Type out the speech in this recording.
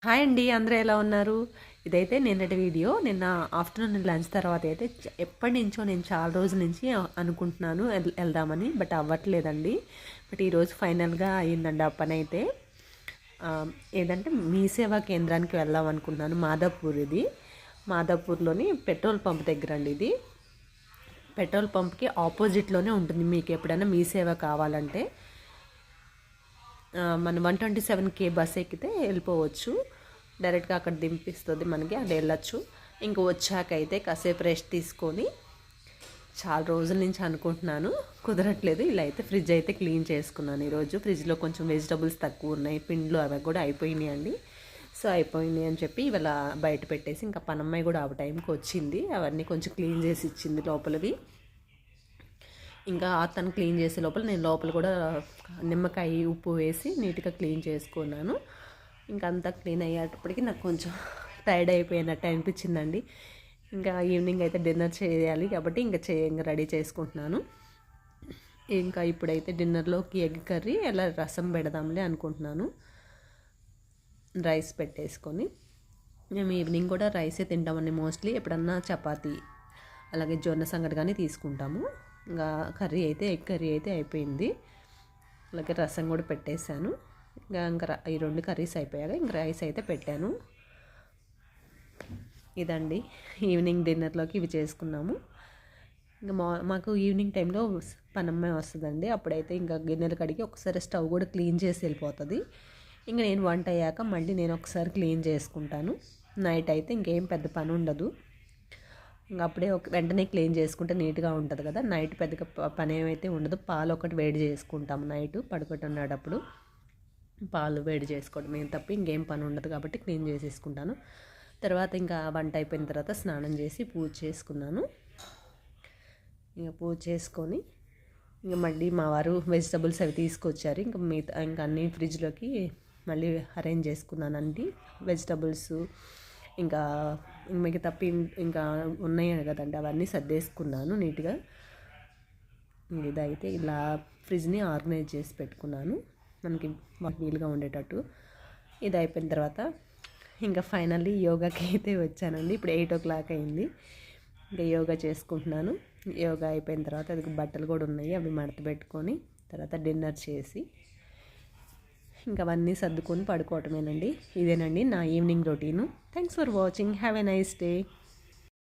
Hi అండి, అందరూ ఎలా ఉన్నారు? ఇదైతే నిన్నటి వీడియో. నిన్న ఆఫ్టర్నూన్ లంచ్ తర్వాత అయితే ఎప్పటి నుంచో నేను చాలా రోజుల నుంచి అనుకుంటున్నాను వెళ్దామని, బట్ అవ్వట్లేదండి. బట్ ఈరోజు ఫైనల్గా అయ్యిందండి ఆ పని అయితే. ఏదంటే మీ సేవా కేంద్రానికి వెళ్దాం అనుకుంటున్నాను. మాదాపూర్, ఇది మాదాపూర్లోని పెట్రోల్ పంప్ దగ్గర అండి. ఇది పెట్రోల్ పంప్కి ఆపోజిట్లోనే ఉంటుంది. మీకు ఎప్పుడైనా మీ సేవ కావాలంటే మనం 127K బస్ ఎక్కితే వెళ్ళిపోవచ్చు. డైరెక్ట్గా అక్కడ దింపిస్తుంది మనకి, అది వెళ్ళచ్చు. ఇంక వచ్చాక అయితే కాసేపు రెస్ట్ తీసుకొని, చాలా రోజుల నుంచి అనుకుంటున్నాను, కుదరట్లేదు. ఇలా అయితే ఫ్రిడ్జ్ అయితే క్లీన్ చేసుకున్నాను ఈరోజు. ఫ్రిడ్జ్లో కొంచెం వెజిటబుల్స్ తక్కువ ఉన్నాయి, పిండ్లు అవి కూడా అయిపోయినాయి అండి. సో అయిపోయినాయి అని చెప్పి ఇవాళ బయట పెట్టేసి, ఇంకా పనమ్మాయి కూడా ఆ టైంకి వచ్చింది, అవన్నీ కొంచెం క్లీన్ చేసి ఇచ్చింది లోపలివి. ఇంకా తను క్లీన్ చేసే లోపల నేను లోపల కూడా నిమ్మకాయ ఉప్పు వేసి నీట్గా క్లీన్ చేసుకున్నాను. ఇంకా అంతా క్లీన్ అయ్యేటప్పటికి నాకు కొంచెం టైర్డ్ అయిపోయినట్టు అనిపించిందండి. ఇంకా ఈవినింగ్ అయితే డిన్నర్ చేయాలి కాబట్టి ఇంకా రెడీ చేసుకుంటున్నాను. ఇంకా ఇప్పుడైతే డిన్నర్లోకి ఎగ్ కర్రీ అలా రసం పెడదాంలే అనుకుంటున్నాను. రైస్ పెట్టేసుకొని మేము ఈవినింగ్ కూడా రైసే తింటామండి మోస్ట్లీ. ఎప్పుడన్నా చపాతీ అలాగే జొన్న సంగటి కానీ తీసుకుంటాము. ఇంకా కర్రీ అయితే ఎగ్ కర్రీ అయితే అయిపోయింది. అలాగే రసం కూడా పెట్టేశాను. ఇంకా ఈ 2 కర్రీస్ అయిపోయాక ఇంక రైస్ అయితే పెట్టాను. ఇదండి ఈవినింగ్ డిన్నర్లోకి ఇవి చేసుకున్నాము. ఇంకా మాకు ఈవినింగ్ టైంలో పనమ్మాయి వస్తుందండి. అప్పుడైతే ఇంకా గిన్నెలు కడిగి ఒకసారి స్టవ్ కూడా క్లీన్ చేసి వెళ్ళిపోతుంది. ఇంకా నేను వంట అయ్యాక మళ్ళీ నేను ఒకసారి క్లీన్ చేసుకుంటాను. నైట్ అయితే ఇంకేం పెద్ద పని ఉండదు. ఇంకా అప్పుడే వెంటనే క్లీన్ చేసుకుంటే నీట్గా ఉంటుంది కదా. నైట్ పెద్దగా పని ఏమైతే ఉండదు. పాలు ఒకటి వేడి చేసుకుంటాము నైట్ పడుకుంటున్నప్పుడు. పాలు వేడి చేసుకోవడం ఏం తప్ప ఇంకేం పని ఉండదు కాబట్టి క్లీన్ చేసేసుకుంటాను. తర్వాత ఇంకా వంట అయిపోయిన తర్వాత స్నానం చేసి పూజ చేసుకున్నాను. ఇంకా పూజ చేసుకొని ఇంకా మళ్ళీ మా వారు వెజిటబుల్స్ అవి తీసుకొచ్చారు. ఇంకా అన్నీ ఫ్రిడ్జ్లోకి మళ్ళీ అరేంజ్ చేసుకున్నానండి. వెజిటబుల్స్ ఇంకా మిగతా ఇంకా ఉన్నాయి కదండి, అవన్నీ సర్దేసుకున్నాను నీట్గా. ఇదైతే ఇలా ఫ్రిడ్జ్ని ఆర్గనైజ్ చేసి పెట్టుకున్నాను మనకి వీలుగా ఉండేటట్టు. ఇది అయిపోయిన తర్వాత ఇంకా ఫైనల్లీ యోగాకి అయితే వచ్చానండి. ఇప్పుడు 8 o'clock అయింది. ఇంకా యోగా చేసుకుంటున్నాను. యోగా అయిపోయిన తర్వాత అది బట్టలు కూడా ఉన్నాయి, అవి మడత పెట్టుకొని తర్వాత డిన్నర్ చేసి ఇంకా అవన్నీ సర్దుకొని పడుకోవటమేనండి. ఇదేనండి నా evening routine. Thanks for watching. Have a nice day.